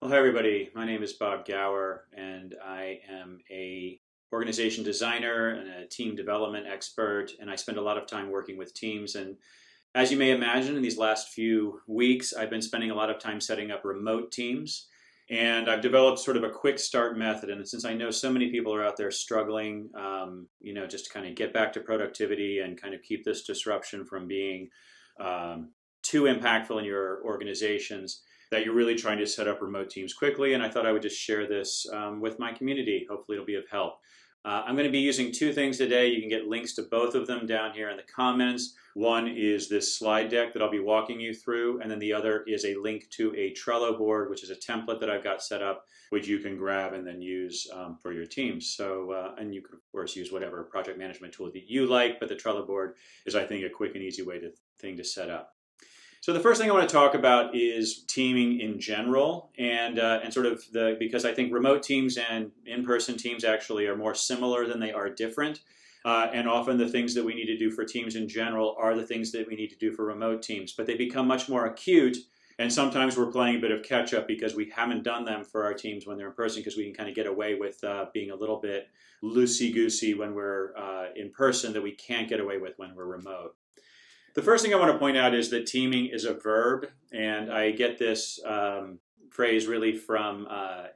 Well, hi everybody. My name is Bob Gower, and I am a organization designer and a team development expert, and I spend a lot of time working with teams. And as you may imagine, in these last few weeks, I've been spending a lot of time setting up remote teams. And I've developed sort of a quick start method. And since I know so many people are out there struggling, just to kind of get back to productivity and kind of keep this disruption from being um, too impactful in your organizations, that you're really trying to set up remote teams quickly. And I thought I would just share this with my community. Hopefully, it'll be of help. I'm going to be using two things today. You can get links to both of them down here in the comments. One is this slide deck that I'll be walking you through, and then the other is a link to a Trello board, which is a template that I've got set up, which you can grab and then use for your teams. And you can, of course, use whatever project management tool that you like, but the Trello board is, I think, a quick and easy thing to set up. So the first thing I want to talk about is teaming in general, and because I think remote teams and in-person teams actually are more similar than they are different. And often the things that we need to do for teams in general are the things that we need to do for remote teams, but they become much more acute. And sometimes we're playing a bit of catch up because we haven't done them for our teams when they're in person, because we can kind of get away with being a little bit loosey-goosey when we're in person that we can't get away with when we're remote. The first thing I want to point out is that teaming is a verb, and I get this phrase really from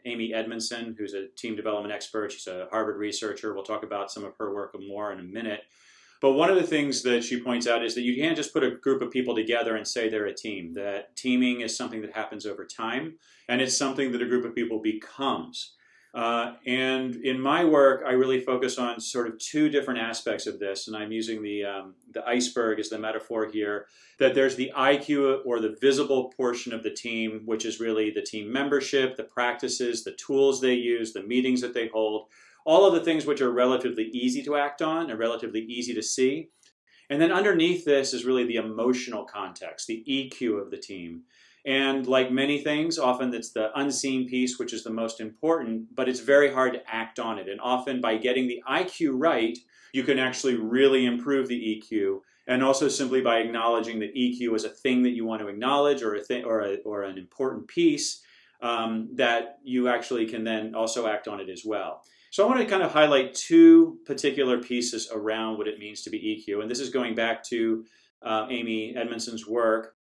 Amy Edmondson, who's a team development expert. She's a Harvard researcher. We'll talk about some of her work more in a minute. But one of the things that she points out is that you can't just put a group of people together and say they're a team. That teaming is something that happens over time, and it's something that a group of people becomes. And in my work, I really focus on sort of two different aspects of this, and I'm using the iceberg as the metaphor here, that there's the IQ, or the visible portion of the team, which is really the team membership, the practices, the tools they use, the meetings that they hold, all of the things which are relatively easy to act on and relatively easy to see. And then underneath this is really the emotional context, the EQ of the team. And like many things, often it's the unseen piece which is the most important, but it's very hard to act on it. And often by getting the IQ right, you can actually really improve the EQ. And also simply by acknowledging that EQ is a thing that you want to acknowledge, or an important piece, that you actually can then also act on it as well. So I want to kind of highlight two particular pieces around what it means to be EQ. And this is going back to Amy Edmondson's work.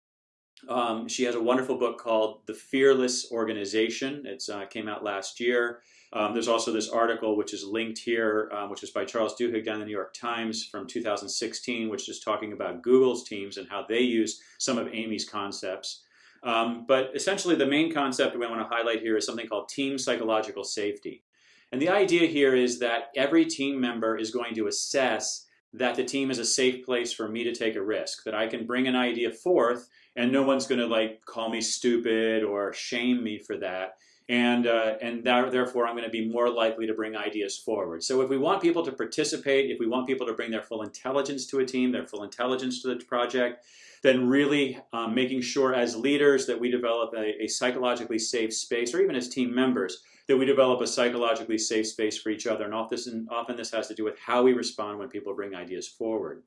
She has a wonderful book called The Fearless Organization. It came out last year. There's also this article which is linked here, which is by Charles Duhigg down in the New York Times from 2016, which is talking about Google's teams and how they use some of Amy's concepts. But essentially the main concept we want to highlight here is something called team psychological safety. And the idea here is that every team member is going to assess that the team is a safe place for me to take a risk, that I can bring an idea forth and no one's going to call me stupid or shame me for that. Therefore, I'm going to be more likely to bring ideas forward. So if we want people to participate, if we want people to bring their full intelligence to a team, their full intelligence to the project, then really making sure as leaders that we develop a psychologically safe space, or even as team members, that we develop a psychologically safe space for each other. And often this has to do with how we respond when people bring ideas forward.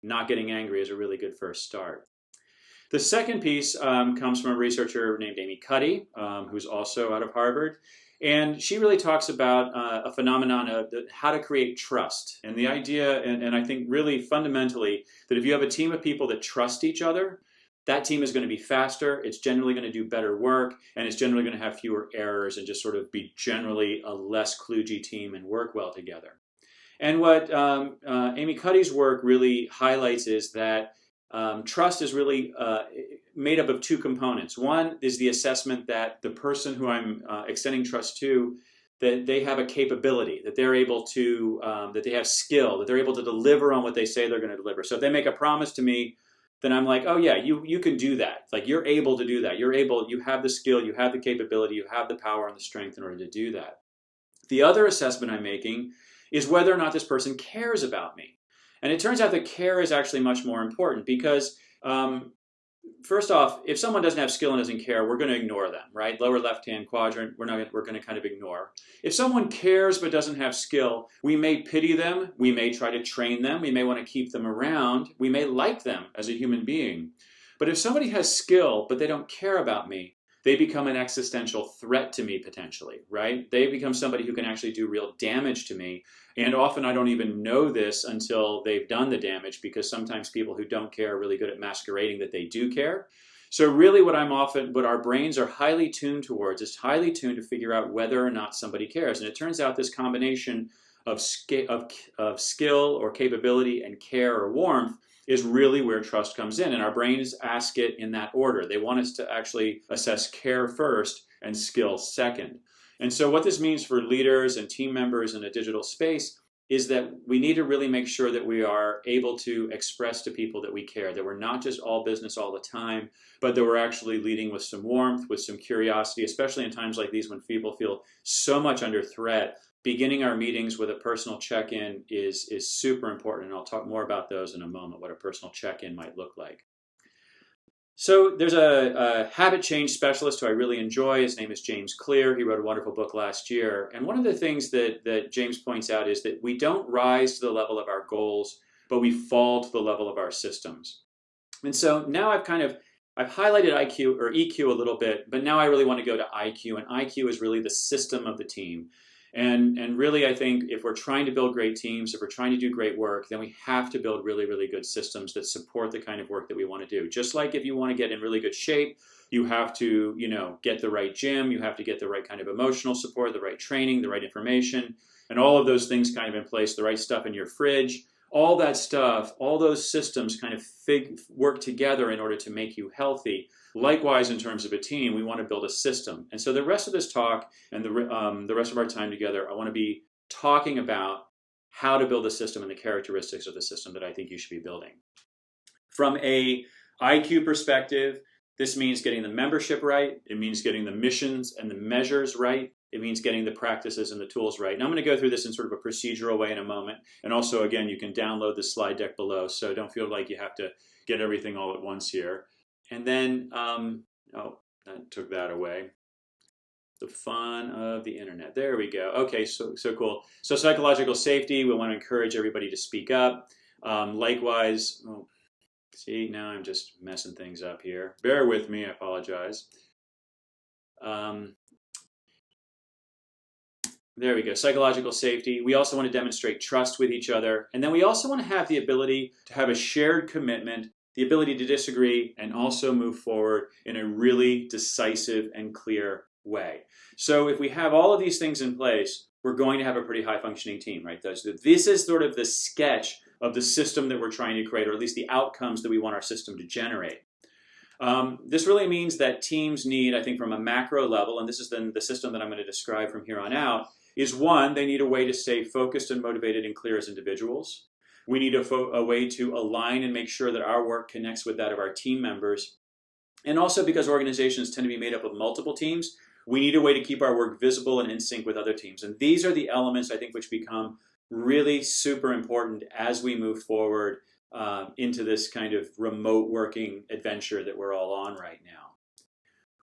Not getting angry is a really good first start. The second piece comes from a researcher named Amy Cuddy, who's also out of Harvard. And she really talks about a phenomenon of how to create trust. And the idea, and I think really fundamentally, that if you have a team of people that trust each other, that team is going to be faster, it's generally going to do better work, and it's generally going to have fewer errors and just sort of be generally a less kludgy team and work well together. And what Amy Cuddy's work really highlights is that trust is really made up of two components. One is the assessment that the person who I'm extending trust to, that they have a capability, that they're able to, that they have skill, that they're able to deliver on what they say they're going to deliver. So if they make a promise to me, then I'm like, oh yeah, you can do that. Like, you're able to do that. You have the skill, you have the capability, you have the power and the strength in order to do that. The other assessment I'm making is whether or not this person cares about me. And it turns out that care is actually much more important, because first off, if someone doesn't have skill and doesn't care, we're going to ignore them, right? Lower left-hand quadrant, we're going to kind of ignore. If someone cares but doesn't have skill, we may pity them, we may try to train them, we may want to keep them around, we may like them as a human being. But if somebody has skill but they don't care about me, they become an existential threat to me potentially, right? They become somebody who can actually do real damage to me. And often I don't even know this until they've done the damage, because sometimes people who don't care are really good at masquerading that they do care. So really what our brains are highly tuned towards is highly tuned to figure out whether or not somebody cares. And it turns out this combination of skill or capability and care or warmth is really where trust comes in. And our brains ask it in that order. They want us to actually assess care first and skill second. And so what this means for leaders and team members in a digital space is that we need to really make sure that we are able to express to people that we care, that we're not just all business all the time, but that we're actually leading with some warmth, with some curiosity, especially in times like these when people feel so much under threat. Beginning our meetings with a personal check-in is super important, and I'll talk more about those in a moment, what a personal check-in might look like. So there's a habit change specialist who I really enjoy. His name is James Clear. He wrote a wonderful book last year. And one of the things that James points out is that we don't rise to the level of our goals, but we fall to the level of our systems. And so now I've highlighted IQ or EQ a little bit, but now I really want to go to IQ. And IQ is really the system of the team. And really, I think if we're trying to build great teams, if we're trying to do great work, then we have to build really, really good systems that support the kind of work that we want to do. Just like if you want to get in really good shape, you have to, get the right gym, you have to get the right kind of emotional support, the right training, the right information, and all of those things kind of in place, the right stuff in your fridge, all that stuff, all those systems kind of work together in order to make you healthy. Likewise, in terms of a team, we want to build a system. And so the rest of this talk and the rest of our time together, I want to be talking about how to build a system and the characteristics of the system that I think you should be building. From a IQ perspective, this means getting the membership right. It means getting the missions and the measures right. It means getting the practices and the tools right. And I'm going to go through this in sort of a procedural way in a moment. And also, again, you can download the slide deck below, so don't feel like you have to get everything all at once here. And then, oh, that took that away. The fun of the internet. There we go. Okay, so cool. So psychological safety, we want to encourage everybody to speak up. Likewise, see, now I'm just messing things up here. Bear with me, I apologize. There we go, psychological safety. We also want to demonstrate trust with each other. And then we also want to have the ability to have a shared commitment, the ability to disagree, and also move forward in a really decisive and clear way. So if we have all of these things in place, we're going to have a pretty high functioning team, right? This is sort of the sketch of the system that we're trying to create, or at least the outcomes that we want our system to generate. This really means that teams need, I think from a macro level, and this is then the system that I'm going to describe from here on out, is one, they need a way to stay focused and motivated and clear as individuals. We need a way to align and make sure that our work connects with that of our team members. And also because organizations tend to be made up of multiple teams, we need a way to keep our work visible and in sync with other teams. And these are the elements, I think, which become really super important as we move forward into this kind of remote working adventure that we're all on right now.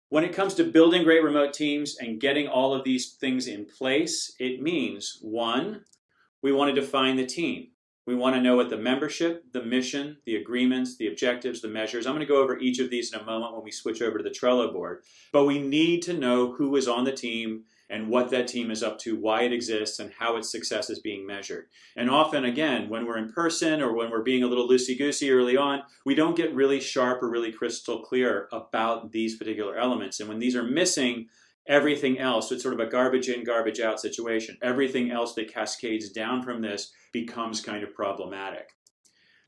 When it comes to building great remote teams and getting all of these things in place, it means, one, we want to define the team. We want to know what the membership, the mission, the agreements, the objectives, the measures. I'm going to go over each of these in a moment when we switch over to the Trello board. But we need to know who is on the team and what that team is up to, why it exists, and how its success is being measured. And often, again, when we're in person or when we're being a little loosey-goosey early on, we don't get really sharp or really crystal clear about these particular elements. And when these are missing, everything else, it's sort of a garbage in, garbage out situation. Everything else that cascades down from this becomes kind of problematic.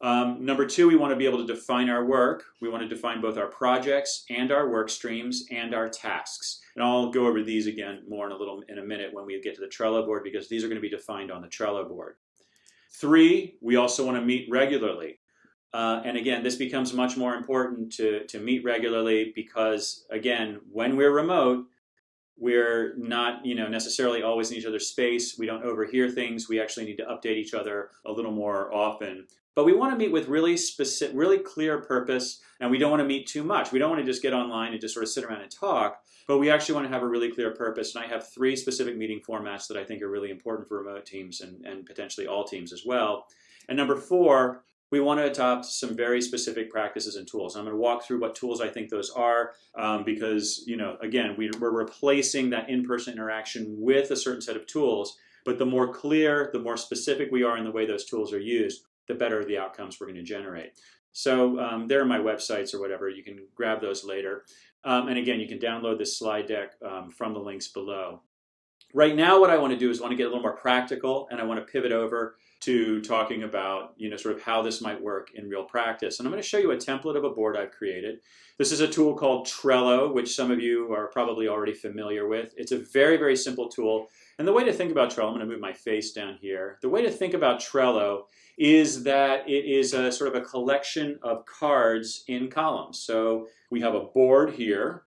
Number two, we want to be able to define our work. We want to define both our projects and our work streams and our tasks. And I'll go over these again more in a minute when we get to the Trello board, because these are going to be defined on the Trello board. Three, we also want to meet regularly. And again, this becomes much more important to meet regularly because, again, when we're remote, we're not, necessarily always in each other's space. We don't overhear things. We actually need to update each other a little more often. But we want to meet with really specific, really clear purpose, and we don't want to meet too much. We don't want to just get online and just sort of sit around and talk, but we actually want to have a really clear purpose. And I have 3 specific meeting formats that I think are really important for remote teams and potentially all teams as well. And number 4, we want to adopt some very specific practices and tools. I'm going to walk through what tools I think those are because, again, we're replacing that in-person interaction with a certain set of tools. But the more clear, the more specific we are in the way those tools are used, the better the outcomes we're going to generate. So there are my websites or whatever. You can grab those later. And again, you can download this slide deck from the links below. Right now, what I want to do is want to get a little more practical, and I want to pivot over to talking about, sort of how this might work in real practice. And I'm going to show you a template of a board I've created. This is a tool called Trello, which some of you are probably already familiar with. It's a very, very simple tool. And the way to think about Trello, I'm going to move my face down here. The way to think about Trello is that it is a sort of a collection of cards in columns. So we have a board here.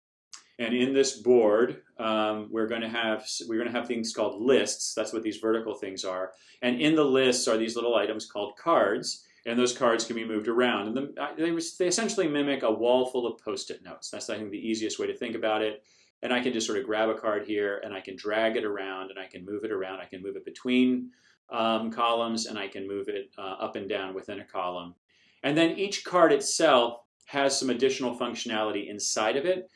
And in this board, we're going to have things called lists. That's what these vertical things are. And in the lists are these little items called cards. And those cards can be moved around. And they essentially mimic a wall full of Post-it notes. That's, I think, the easiest way to think about it. And I can just sort of grab a card here, and I can drag it around, and I can move it around. I can move it between columns, and I can move it up and down within a column. And then each card itself has some additional functionality inside of it,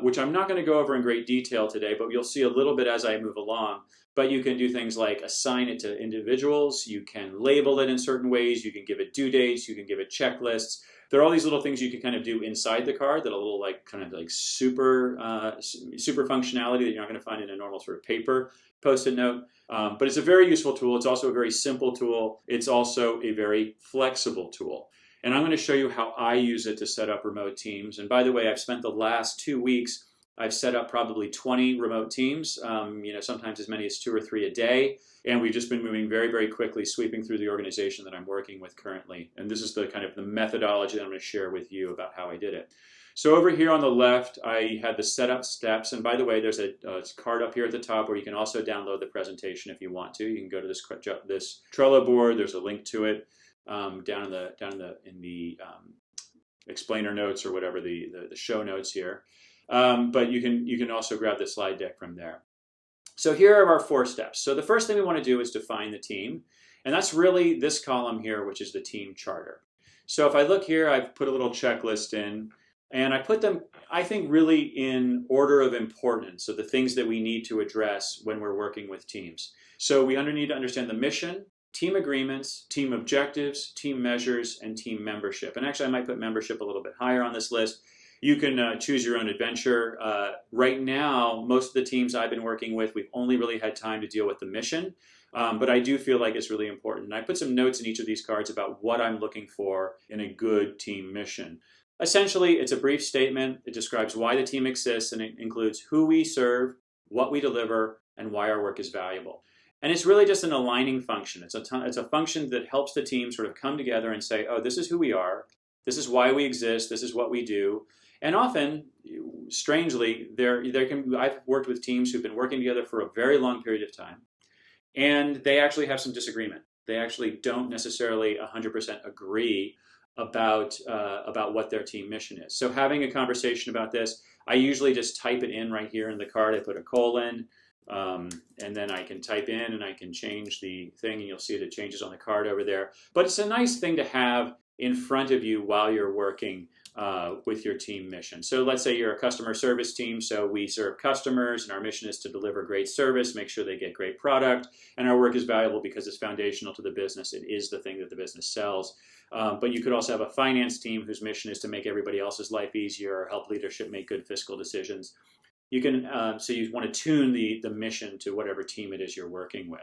which I'm not going to go over in great detail today, but you'll see a little bit as I move along. But you can do things like assign it to individuals. You can label it in certain ways. You can give it due dates. You can give it checklists. There are all these little things you can kind of do inside the card that are a little kind of super functionality that you're not going to find in a normal sort of paper Post-it note. But it's a very useful tool. It's also a very simple tool. It's also a very flexible tool. And I'm going to show you how I use it to set up remote teams. And by the way, I've spent the last 2 weeks, I've set up probably 20 remote teams, sometimes as many as 2 or 3 a day. And we've just been moving very, very quickly, sweeping through the organization that I'm working with currently. And this is the kind of the methodology that I'm going to share with you about how I did it. So over here on the left, I had the setup steps. And by the way, there's a card up here at the top where you can also download the presentation if you want to. You can go to this Trello board. There's a link to it down in the explainer notes or whatever, the show notes here. But you can also grab the slide deck from there. So here are our 4 steps. So the first thing we want to do is define the team. And that's really this column here, which is the team charter. So if I look here, I've put a little checklist in. And I put them, I think, really in order of importance of the things that we need to address when we're working with teams. So we need to understand the mission, team agreements, team objectives, team measures, and team membership. And actually, I might put membership a little bit higher on this list. You can choose your own adventure. Right now, most of the teams I've been working with, we've only really had time to deal with the mission. But I do feel like it's really important. And I put some notes in each of these cards about what I'm looking for in a good team mission. Essentially, it's a brief statement. It describes why the team exists, and it includes who we serve, what we deliver, and why our work is valuable. And it's really just an aligning function. It's a function that helps the team sort of come together and say, oh, this is who we are. This is why we exist. This is what we do. And often, strangely, I've worked with teams who've been working together for a very long period of time, and they actually have some disagreement. They actually don't necessarily 100% agree about what their team mission is. So having a conversation about this, I usually just type it in right here in the card. I put a colon, and then I can type in and I can change the thing, and you'll see that it changes on the card over there. But it's a nice thing to have in front of you while you're working with your team mission. So let's say you're a customer service team, so we serve customers, and our mission is to deliver great service, make sure they get great product, and our work is valuable because it's foundational to the business. It is the thing that the business sells. But you could also have a finance team whose mission is to make everybody else's life easier or help leadership make good fiscal decisions. You can so you want to tune the mission to whatever team it is you're working with.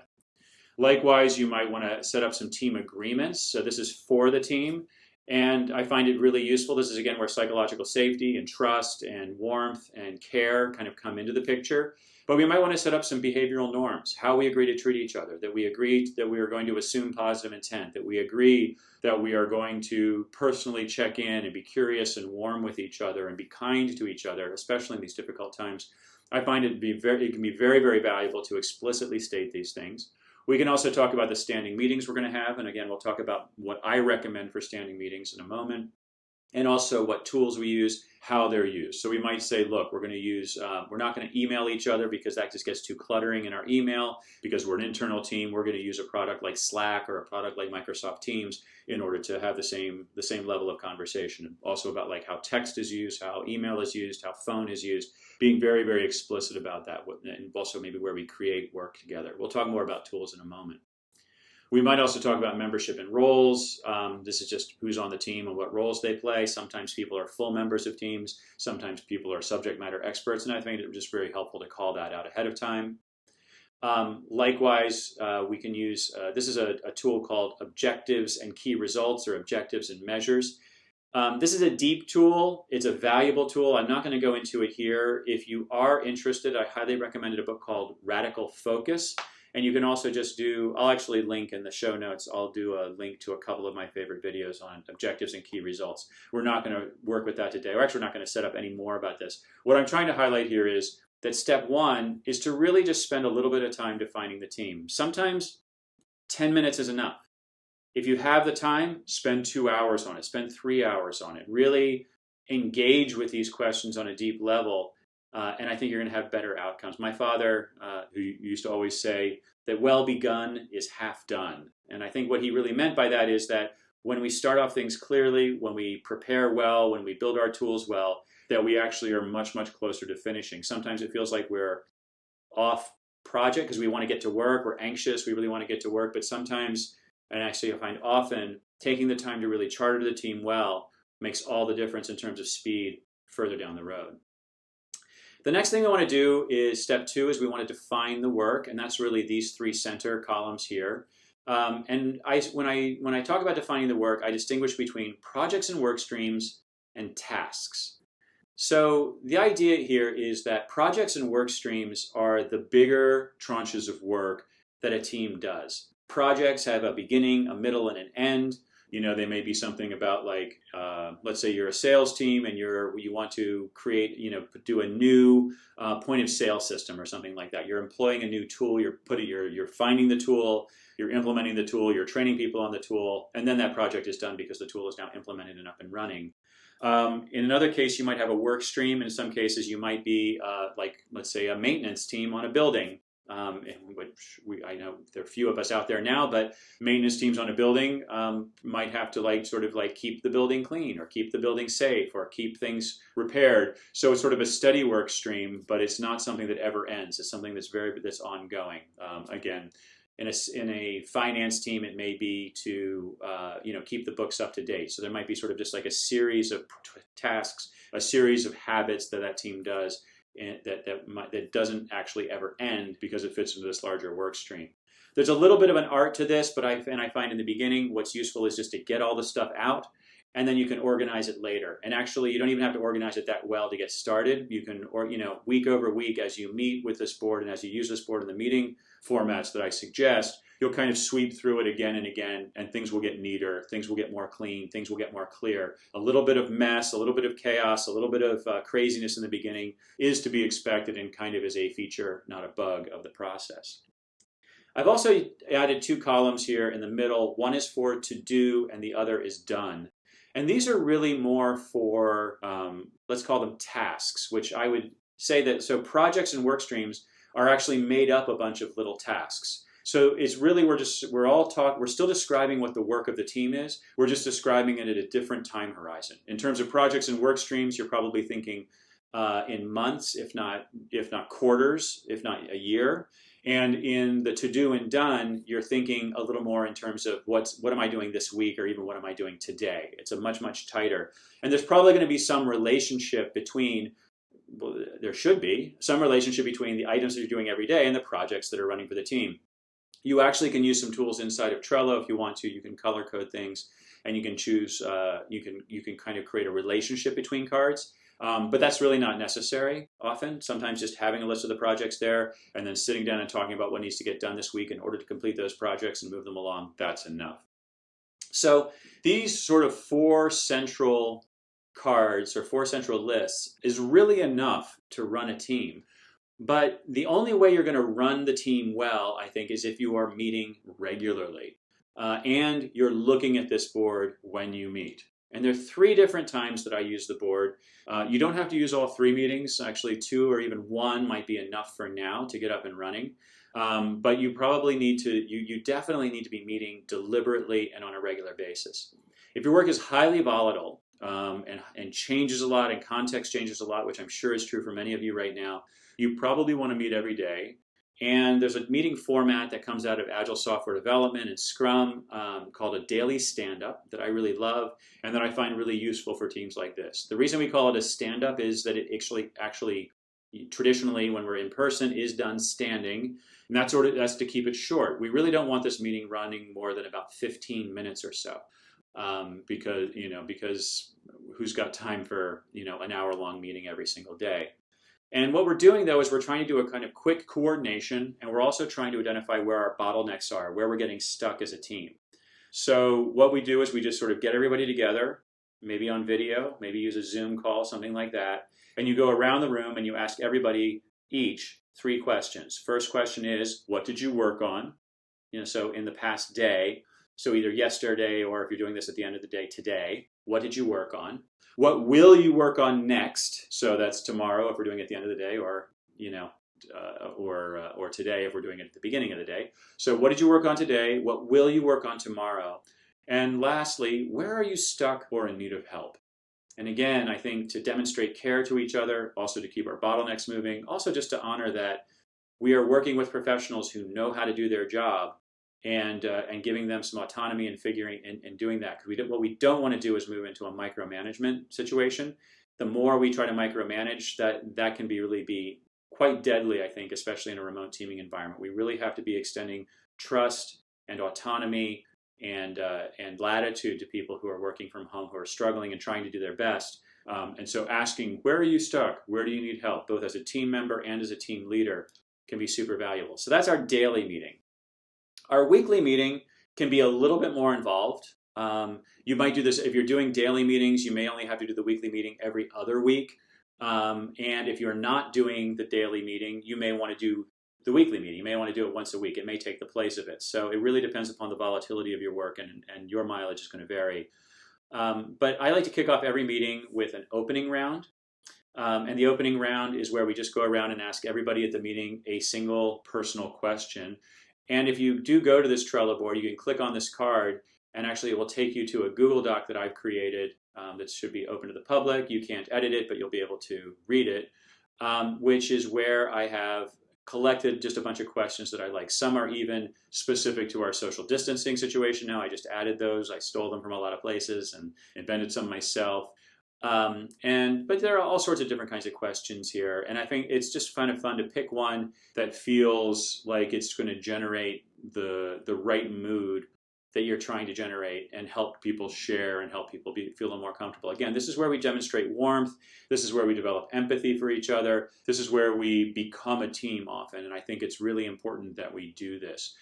Likewise, you might want to set up some team agreements. So this is for the team. And I find it really useful. This is, again, where psychological safety and trust and warmth and care kind of come into the picture. But we might want to set up some behavioral norms, how we agree to treat each other, that we agree that we are going to assume positive intent, that we agree that we are going to personally check in and be curious and warm with each other and be kind to each other, especially in these difficult times. I find it can be very, very valuable to explicitly state these things. We can also talk about the standing meetings we're going to have. And again, we'll talk about what I recommend for standing meetings in a moment. and also what tools we use, how they're used. So we might say, look, we're going to use, we're not going to email each other because that just gets too cluttering in our email. Because we're an internal team, we're going to use a product like Slack or a product like Microsoft Teams in order to have the same level of conversation. Also about like how text is used, how email is used, how phone is used. Being very, very explicit about that, and also maybe where we create work together. We'll talk more about tools in a moment. We might also talk about membership and roles. This is just who's on the team and what roles they play. Sometimes people are full members of teams. Sometimes people are subject matter experts, and I think it's just very helpful to call that out ahead of time. Likewise, we can use, this is a tool called Objectives and Key Results, or Objectives and Measures. This is a deep tool. It's a valuable tool. I'm not going to go into it here. If you are interested, I highly recommend a book called Radical Focus. And you can also just do, I'll actually link in the show notes, I'll do a link to a couple of my favorite videos on objectives and key results. We're not going to work with that today. We're actually not going to set up any more about this. What I'm trying to highlight here is that step one is to really just spend a little bit of time defining the team. Sometimes 10 minutes is enough. If you have the time, spend 2 hours on it, spend 3 hours on it. Really engage with these questions on a deep level. And I think you're going to have better outcomes. My father, who used to always say that well begun is half done. And I think what he really meant by that is that when we start off things clearly, when we prepare well, when we build our tools well, that we actually are much, much closer to finishing. Sometimes it feels like we're off project because we want to get to work. We're anxious. We really want to get to work. But sometimes, and actually I find often, taking the time to really charter the team well makes all the difference in terms of speed further down the road. The next thing I want to do is step two, is we want to define the work, and that's really these three center columns here. And when I talk about defining the work, I distinguish between projects and work streams and tasks. So the idea here is that projects and work streams are the bigger tranches of work that a team does. Projects have a beginning, a middle, and an end. You know, they may be something about like, let's say you're a sales team and you want to create, do a new point of sale system or something like that. You're employing a new tool. You're finding the tool. You're implementing the tool. You're training people on the tool, and then that project is done because the tool is now implemented and up and running. In another case, you might have a work stream. In some cases, you might be like, let's say, a maintenance team on a building. I know there are few of us out there now, but maintenance teams on a building might have to keep the building clean or keep the building safe or keep things repaired. So it's sort of a steady work stream, but it's not something that ever ends. It's something that's ongoing. Again, in a finance team, it may be to keep the books up to date. So there might be sort of just like a series of tasks, a series of habits that team does. And that doesn't actually ever end because it fits into this larger work stream. There's a little bit of an art to this, but I find in the beginning what's useful is just to get all the stuff out, and then you can organize it later. And actually, you don't even have to organize it that well to get started. You can, week over week, as you meet with this board and as you use this board in the meeting formats that I suggest, you'll kind of sweep through it again and again, and things will get neater, things will get more clean, things will get more clear. A little bit of mess, a little bit of chaos, a little bit of craziness in the beginning is to be expected and kind of is a feature, not a bug of the process. I've also added two columns here in the middle. One is for to do and the other is done. And these are really more for, let's call them tasks, which I would say that, so projects and work streams are actually made up a bunch of little tasks. So it's really, we're still describing what the work of the team is. We're just describing it at a different time horizon. In terms of projects and work streams, you're probably thinking in months, if not quarters, if not a year. And in the to do and done, you're thinking a little more in terms of what am I doing this week, or even what am I doing today? It's a much, much tighter. And there's probably going to be some relationship between, well, there should be some relationship between the items that you're doing every day and the projects that are running for the team. You actually can use some tools inside of Trello if you want to. You can color code things, and you can choose. You can kind of create a relationship between cards, but that's really not necessary. Often, sometimes just having a list of the projects there, and then sitting down and talking about what needs to get done this week in order to complete those projects and move them along. That's enough. So these sort of four central cards or four central lists is really enough to run a team. But the only way you're going to run the team well, I think, is if you are meeting regularly and you're looking at this board when you meet. And there are three different times that I use the board. You don't have to use all three meetings. Actually, two or even one might be enough for now to get up and running. But you probably need to, you definitely need to be meeting deliberately and on a regular basis. If your work is highly volatile and changes a lot and context changes a lot, which I'm sure is true for many of you right now, you probably want to meet every day. And there's a meeting format that comes out of Agile software development and Scrum called a daily stand-up that I really love and that I find really useful for teams like this. The reason we call it a stand-up is that it actually traditionally when we're in person is done standing, and that's to keep it short. We really don't want this meeting running more than about 15 minutes or so, because who's got time for an hour-long meeting every single day? And what we're doing, though, is we're trying to do a kind of quick coordination, and we're also trying to identify where our bottlenecks are, where we're getting stuck as a team. So what we do is we just sort of get everybody together, maybe on video, maybe use a Zoom call, something like that, and you go around the room and you ask everybody each three questions. First question is, what did you work on? So in the past day, so either yesterday or if you're doing this at the end of the day, today, what did you work on? What will you work on next? So that's tomorrow if we're doing it at the end of the day, or or today if we're doing it at the beginning of the day. So what did you work on today? What will you work on tomorrow? And lastly, where are you stuck or in need of help? And again, I think to demonstrate care to each other, also to keep our bottlenecks moving, also just to honor that we are working with professionals who know how to do their job, and giving them some autonomy and figuring and doing that. Because what we don't want to do is move into a micromanagement situation. The more we try to micromanage, that can really be quite deadly, I think, especially in a remote teaming environment. We really have to be extending trust and autonomy and latitude to people who are working from home, who are struggling and trying to do their best. And so asking, where are you stuck? Where do you need help? Both as a team member and as a team leader can be super valuable. So that's our daily meeting. Our weekly meeting can be a little bit more involved. You might do this if you're doing daily meetings. You may only have to do the weekly meeting every other week. And if you're not doing the daily meeting, you may want to do the weekly meeting. You may want to do it once a week. It may take the place of it. So it really depends upon the volatility of your work, and your mileage is going to vary. But I like to kick off every meeting with an opening round. And the opening round is where we just go around and ask everybody at the meeting a single personal question. And if you do go to this Trello board, you can click on this card, and actually it will take you to a Google Doc that I've created that should be open to the public. You can't edit it, but you'll be able to read it, which is where I have collected just a bunch of questions that I like. Some are even specific to our social distancing situation now. I just added those. I stole them from a lot of places and invented some myself. But there are all sorts of different kinds of questions here, and I think it's just kind of fun to pick one that feels like it's going to generate the right mood that you're trying to generate and help people share and help people feel a little more comfortable. Again, this is where we demonstrate warmth. This is where we develop empathy for each other. This is where we become a team often, and I think it's really important that we do this.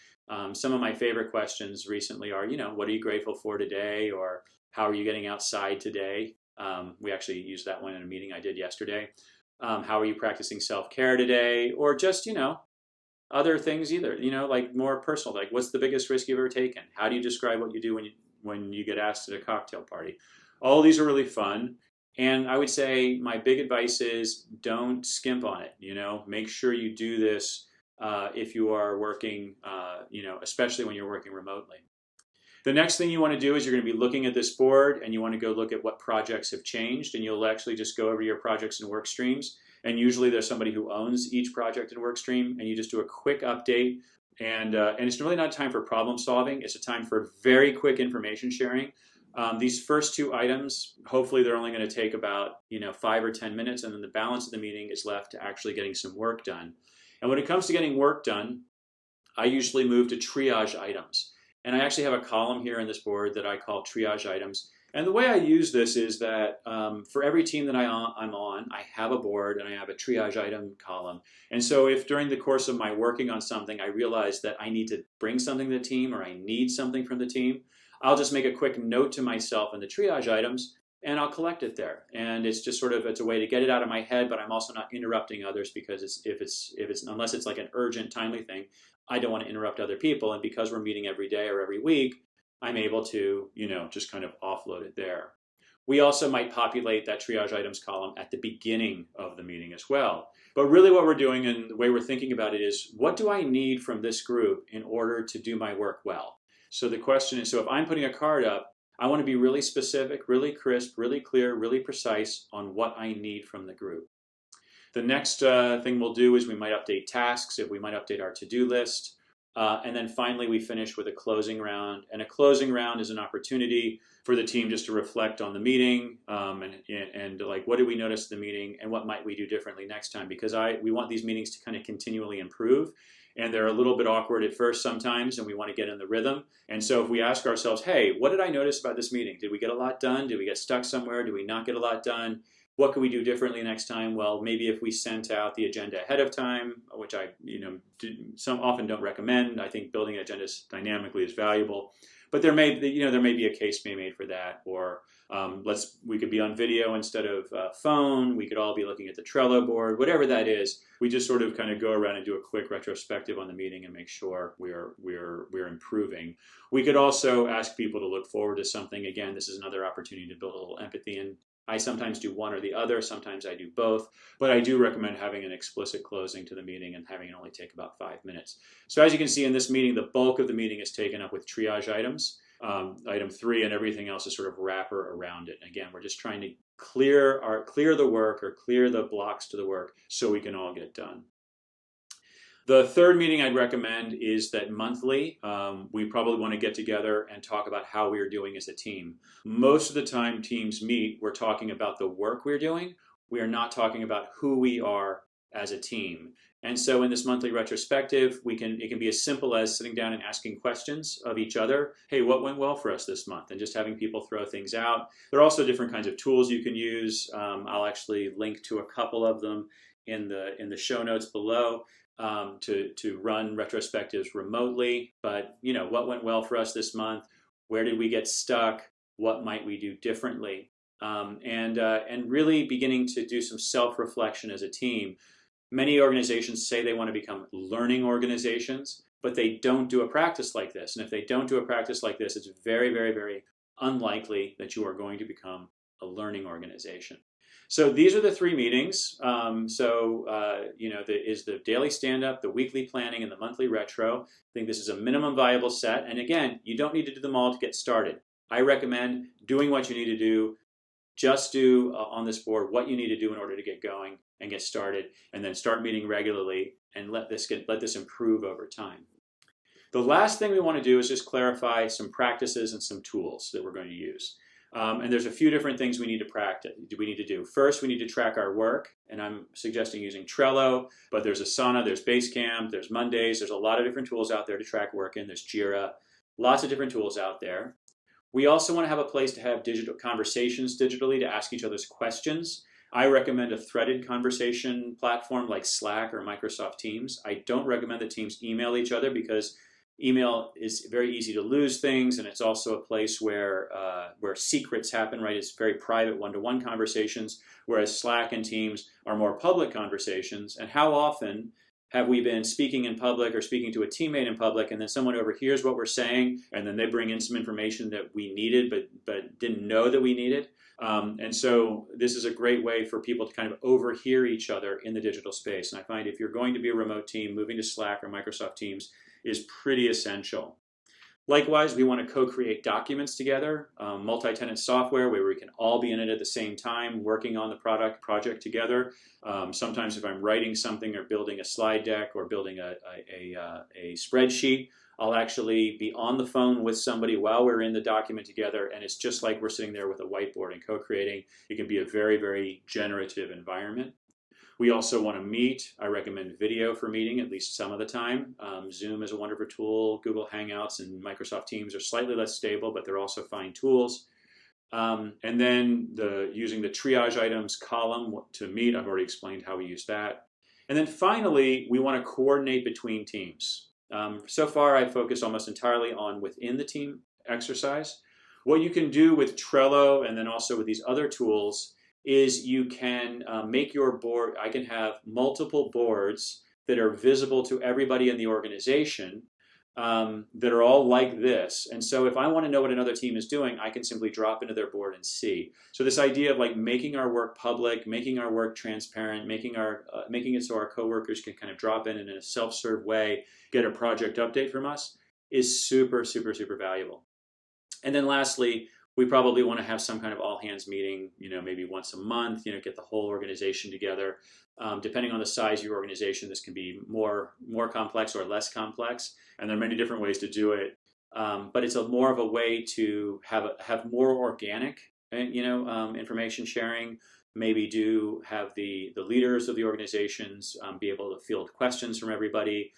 Some of my favorite questions recently are, what are you grateful for today, or how are you getting outside today? We actually used that one in a meeting I did yesterday. How are you practicing self-care today? Or just, other things either, like more personal, like what's the biggest risk you've ever taken? How do you describe what you do when you get asked at a cocktail party? All these are really fun. And I would say my big advice is don't skimp on it. Make sure you do this if you are working, especially when you're working remotely. The next thing you want to do is you're going to be looking at this board, and you want to go look at what projects have changed, and you'll actually just go over your projects and work streams. And usually there's somebody who owns each project and work stream, and you just do a quick update. And it's really not a time for problem solving. It's a time for very quick information sharing. These first two items, hopefully they're only going to take about 5 or 10 minutes, and then the balance of the meeting is left to actually getting some work done. And when it comes to getting work done, I usually move to triage items. And I actually have a column here in this board that I call triage items. And the way I use this is that for every team that I'm on, I have a board and I have a triage item column. And so if during the course of my working on something, I realize that I need to bring something to the team, or I need something from the team, I'll just make a quick note to myself in the triage items, and I'll collect it there. And it's just it's a way to get it out of my head, but I'm also not interrupting others, because unless it's like an urgent, timely thing, I don't want to interrupt other people. And because we're meeting every day or every week, I'm able to, just kind of offload it there. We also might populate that triage items column at the beginning of the meeting as well. But really what we're doing and the way we're thinking about it is, what do I need from this group in order to do my work well? So the question is, so if I'm putting a card up, I want to be really specific, really crisp, really clear, really precise on what I need from the group. The next thing we'll do is we might update tasks, if we might update our to-do list. And then finally, we finish with a closing round. And a closing round is an opportunity for the team just to reflect on the meeting and like, what did we notice in the meeting and what might we do differently next time? Because we want these meetings to kind of continually improve. And they're a little bit awkward at first sometimes, and we want to get in the rhythm. And so if we ask ourselves, hey, what did I notice about this meeting? Did we get a lot done? Did we get stuck somewhere? Did we not get a lot done? What can we do differently next time? Well, maybe if we sent out the agenda ahead of time, which I often don't recommend. I think building agendas dynamically is valuable, but there may be a case being made for that. Or we could be on video instead of phone. We could all be looking at the Trello board, whatever that is. We just sort of kind of go around and do a quick retrospective on the meeting and make sure we're improving. We could also ask people to look forward to something. Again, this is another opportunity to build a little empathy, and I sometimes do one or the other, sometimes I do both, but I do recommend having an explicit closing to the meeting and having it only take about 5 minutes. So as you can see in this meeting, the bulk of the meeting is taken up with triage items, item 3, and everything else is sort of wrapper around it. And again, we're just trying to clear the work or clear the blocks to the work so we can all get done. The third meeting I'd recommend is that monthly, we probably want to get together and talk about how we're doing as a team. Most of the time teams meet, we're talking about the work we're doing. We are not talking about who we are as a team. And so in this monthly retrospective, it can be as simple as sitting down and asking questions of each other. Hey, what went well for us this month? And just having people throw things out. There are also different kinds of tools you can use. I'll actually link to a couple of them in the show notes below. To run retrospectives remotely, but what went well for us this month? Where did we get stuck? What might we do differently? And really beginning to do some self-reflection as a team. Many organizations say they want to become learning organizations, but they don't do a practice like this. And if they don't do a practice like this, it's very, very, very unlikely that you are going to become a learning organization. So these are the 3 meetings. Is the daily stand-up, the weekly planning, and the monthly retro. I think this is a minimum viable set. And again, you don't need to do them all to get started. I recommend doing what you need to do. Just do on this board what you need to do in order to get going and get started, and then start meeting regularly and let this improve over time. The last thing we want to do is just clarify some practices and some tools that we're going to use. And there's a few different things we need to do. First, we need to track our work, and I'm suggesting using Trello, but there's Asana, there's Basecamp, there's Mondays, there's a lot of different tools out there to track work in, there's Jira, lots of different tools out there. We also want to have a place to have digital conversations digitally to ask each other's questions. I recommend a threaded conversation platform like Slack or Microsoft Teams. I don't recommend that teams email each other because email is very easy to lose things, and it's also a place where secrets happen, right? It's very private one-to-one conversations, whereas Slack and Teams are more public conversations. And how often have we been speaking in public or speaking to a teammate in public, and then someone overhears what we're saying, and then they bring in some information that we needed but didn't know that we needed? And so this is a great way for people to kind of overhear each other in the digital space. And I find if you're going to be a remote team, moving to Slack or Microsoft Teams is pretty essential. Likewise, we want to co-create documents together, multi-tenant software where we can all be in it at the same time, working on the project together. Sometimes if I'm writing something or building a slide deck or building a spreadsheet, I'll actually be on the phone with somebody while we're in the document together, and it's just like we're sitting there with a whiteboard and co-creating. It can be a very, very generative environment. We also want to meet. I recommend video for meeting at least some of the time. Zoom is a wonderful tool. Google Hangouts and Microsoft Teams are slightly less stable, but they're also fine tools. And then using the triage items column to meet. I've already explained how we use that. And then finally, we want to coordinate between teams. So far, I've focused almost entirely on within the team exercise. What you can do with Trello and then also with these other tools is you can make your board. I can have multiple boards that are visible to everybody in the organization, that are all like this. And so if I want to know what another team is doing, I can simply drop into their board and see. So this idea of like making our work public, making our work transparent, making it so our coworkers can kind of drop in a self-serve way, get a project update from us is super, super, super valuable. And then lastly, we probably want to have some kind of all hands meeting, maybe once a month, get the whole organization together. Depending on the size of your organization, this can be more complex or less complex, and there are many different ways to do it. But it's more of a way to have more organic, information sharing. Maybe have the leaders of the organizations be able to field questions from everybody.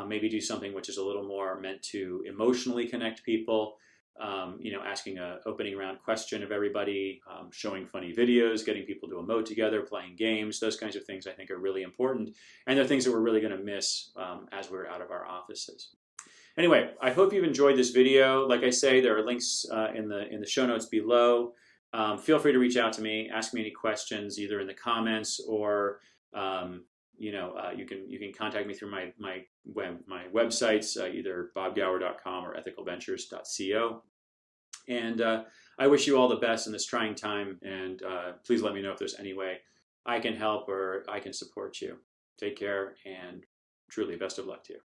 Maybe do something which is a little more meant to emotionally connect people. Asking an opening round question of everybody, showing funny videos, getting people to emote together, playing games, those kinds of things I think are really important. And they're things that we're really going to miss as we're out of our offices. Anyway, I hope you've enjoyed this video. Like I say, there are links in the show notes below. Feel free to reach out to me, ask me any questions, either in the comments or you can contact me through my websites, either bobgower.com or ethicalventures.co. And I wish you all the best in this trying time. And please let me know if there's any way I can help or I can support you. Take care, and truly best of luck to you.